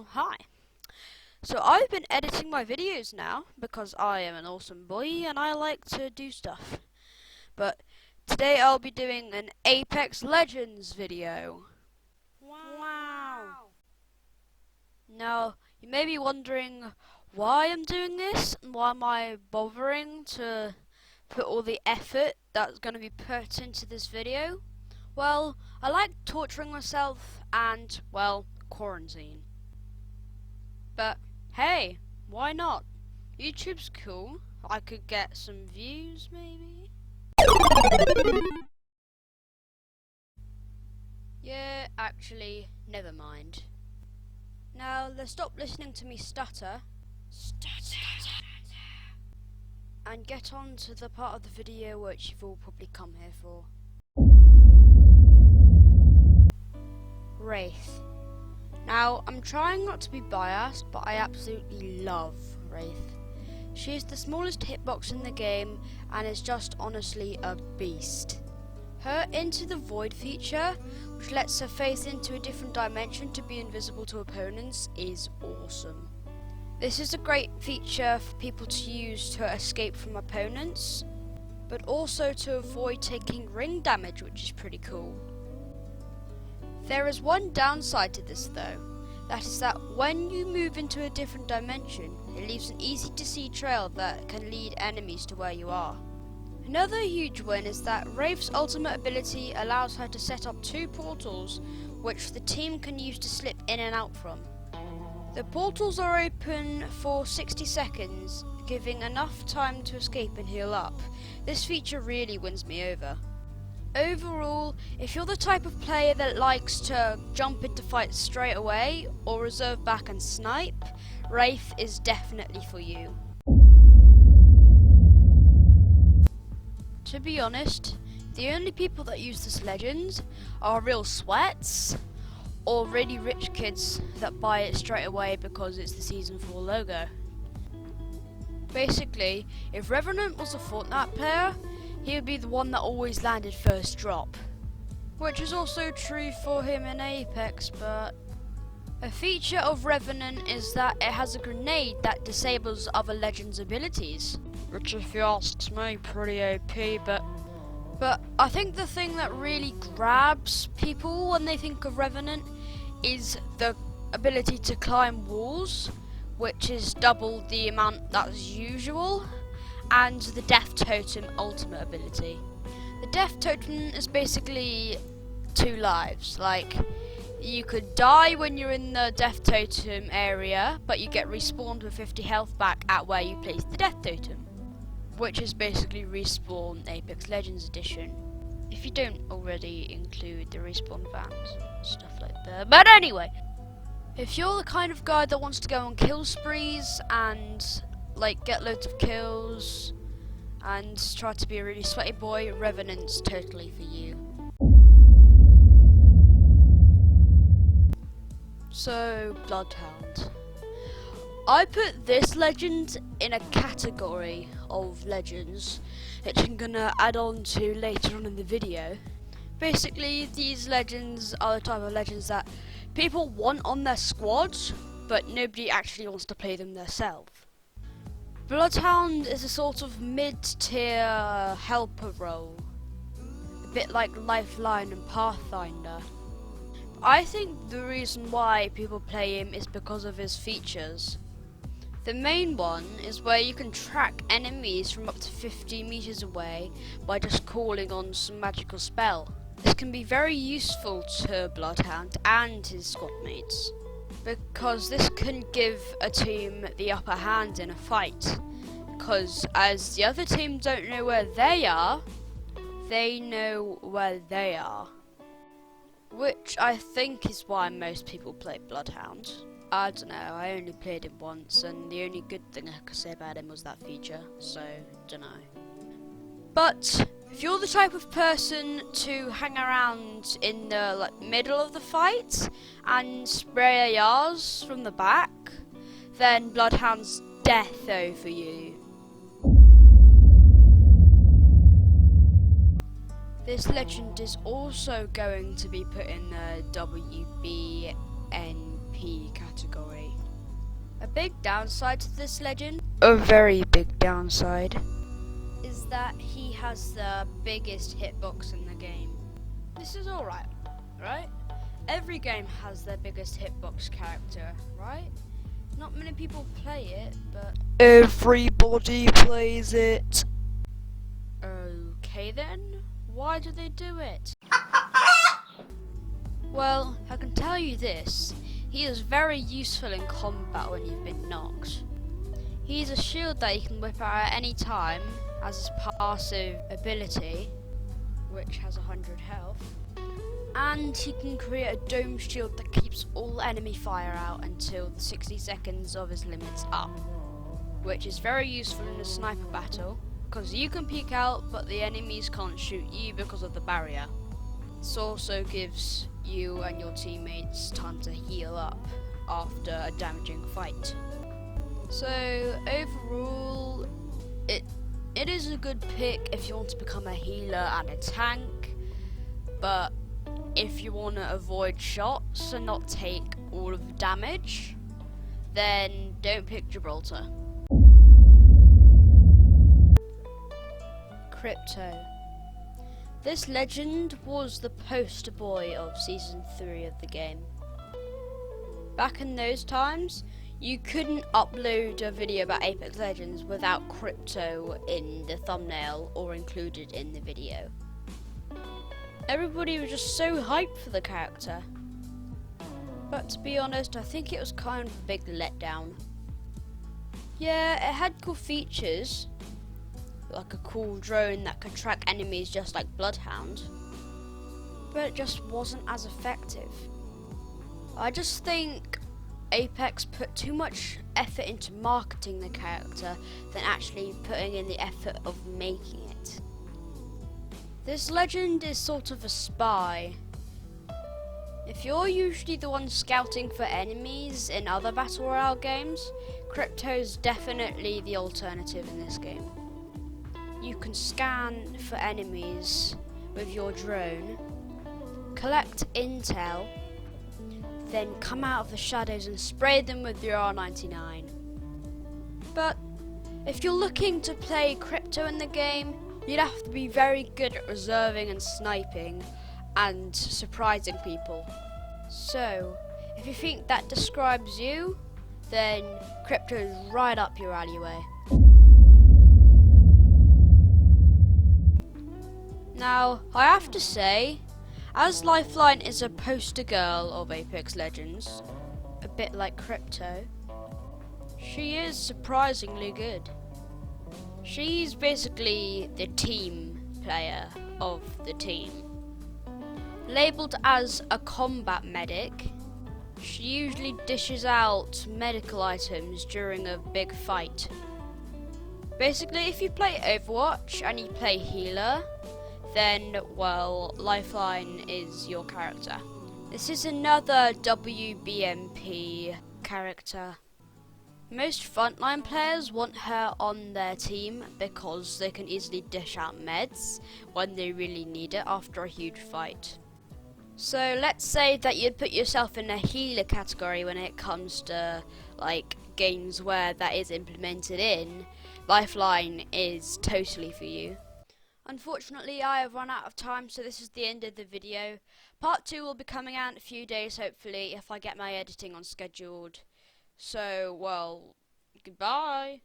Well, hi. So I've been editing my videos now because I am an awesome boy and I like to do stuff. But today I'll be doing an Apex Legends video. Wow. Now, you may be wondering why I'm doing this and why am I bothering to put all the effort that's going to be put into this video. Well, I like torturing myself and, well, quarantine. But hey, why not? YouTube's cool. I could get some views, maybe? Yeah, actually, never mind. Now, let's stop listening to me stutter. And get on to the part of the video which you've all probably come here for. Wraith. Now, I'm trying not to be biased, but I absolutely love Wraith. She is the smallest hitbox in the game and is just honestly a beast. Her Into the Void feature, which lets her face into a different dimension to be invisible to opponents, is awesome. This is a great feature for people to use to escape from opponents, but also to avoid taking ring damage, which is pretty cool. There is one downside to this though, that is that when you move into a different dimension, it leaves an easy to see trail that can lead enemies to where you are. Another huge win is that Wraith's ultimate ability allows her to set up 2 portals which the team can use to slip in and out from. The portals are open for 60 seconds, giving enough time to escape and heal up. This feature really wins me over. Overall, if you're the type of player that likes to jump into fights straight away or reserve back and snipe, Wraith is definitely for you. To be honest, the only people that use this Legends are real sweats or really rich kids that buy it straight away because it's the Season 4 logo. Basically, if Revenant was a Fortnite player, he would be the one that always landed first drop. Which is also true for him in Apex, but a feature of Revenant is that it has a grenade that disables other Legends' abilities. Which, if you ask me, pretty OP, but I think the thing that really grabs people when they think of Revenant is the ability to climb walls, which is double the amount that's usual, and the Death Totem ultimate ability. The Death Totem is basically 2 lives. Like, you could die when you're in the Death Totem area, but you get respawned with 50 health back at where you placed the Death Totem, which is basically Respawn Apex Legends Edition, if you don't already include the respawn vans and stuff like that. But anyway, if you're the kind of guy that wants to go on kill sprees and like get loads of kills and try to be a really sweaty boy, Revenant's totally for you. So, Bloodhound. I put this legend in a category of legends, which I'm gonna add on to later on in the video. Basically, these legends are the type of legends that people want on their squads, but nobody actually wants to play them themselves. Bloodhound is a sort of mid-tier helper role, a bit like Lifeline and Pathfinder. I think the reason why people play him is because of his features. The main one is where you can track enemies from up to 50 meters away by just calling on some magical spell. This can be very useful to Bloodhound and his squad mates, because this can give a team the upper hand in a fight, because as the other team don't know where they are, they know where they are. Which I think is why most people play Bloodhound. I don't know, I only played him once and the only good thing I could say about him was that feature, so dunno. But if you're the type of person to hang around in the middle of the fight and spray ARs from the back, then Bloodhound's deatho for you. This legend is also going to be put in the WB NP category. A big downside to this legend, a very big downside, is that he has the biggest hitbox in the game. This is alright, right? Every game has their biggest hitbox character, right? Not many people play it, but everybody plays it. Okay then, why do they do it? Well, I can tell you this, he is very useful in combat when you've been knocked. He's a shield that you can whip out at any time as his passive ability, which has 100 health. And he can create a dome shield that keeps all enemy fire out until the 60 seconds of his limit's up, which is very useful in a sniper battle, because you can peek out but the enemies can't shoot you because of the barrier. This also gives you and your teammates time to heal up after a damaging fight. So overall, it is a good pick if you want to become a healer and a tank, but if you want to avoid shots and not take all of the damage, then don't pick Gibraltar. Crypto. This legend was the poster boy of Season 3 of the game. Back in those times, you couldn't upload a video about Apex Legends without Crypto in the thumbnail or included in the video. Everybody was just so hyped for the character. But to be honest, I think it was kind of a big letdown. Yeah, it had cool features, like a cool drone that could track enemies just like Bloodhound, but it just wasn't as effective. I just think Apex put too much effort into marketing the character than actually putting in the effort of making it. This legend is sort of a spy. If you're usually the one scouting for enemies in other Battle Royale games, Crypto's definitely the alternative in this game. You can scan for enemies with your drone, collect intel, then come out of the shadows and spray them with your R99. But if you're looking to play Crypto in the game, you'd have to be very good at reserving and sniping and surprising people. So, if you think that describes you, then Crypto is right up your alleyway. Now, I have to say, as Lifeline is a poster girl of Apex Legends, a bit like Crypto, she is surprisingly good. She's basically the team player of the team. Labelled as a combat medic, she usually dishes out medical items during a big fight. Basically, if you play Overwatch and you play healer, then, well, Lifeline is your character. This is another WBMP character. Most frontline players want her on their team because they can easily dish out meds when they really need it after a huge fight. So let's say that you'd put yourself in a healer category when it comes to like games where that is implemented in. Lifeline is totally for you. Unfortunately, I have run out of time, so this is the end of the video. Part 2 will be coming out in a few days, hopefully, if I get my editing on scheduled. So, well, goodbye.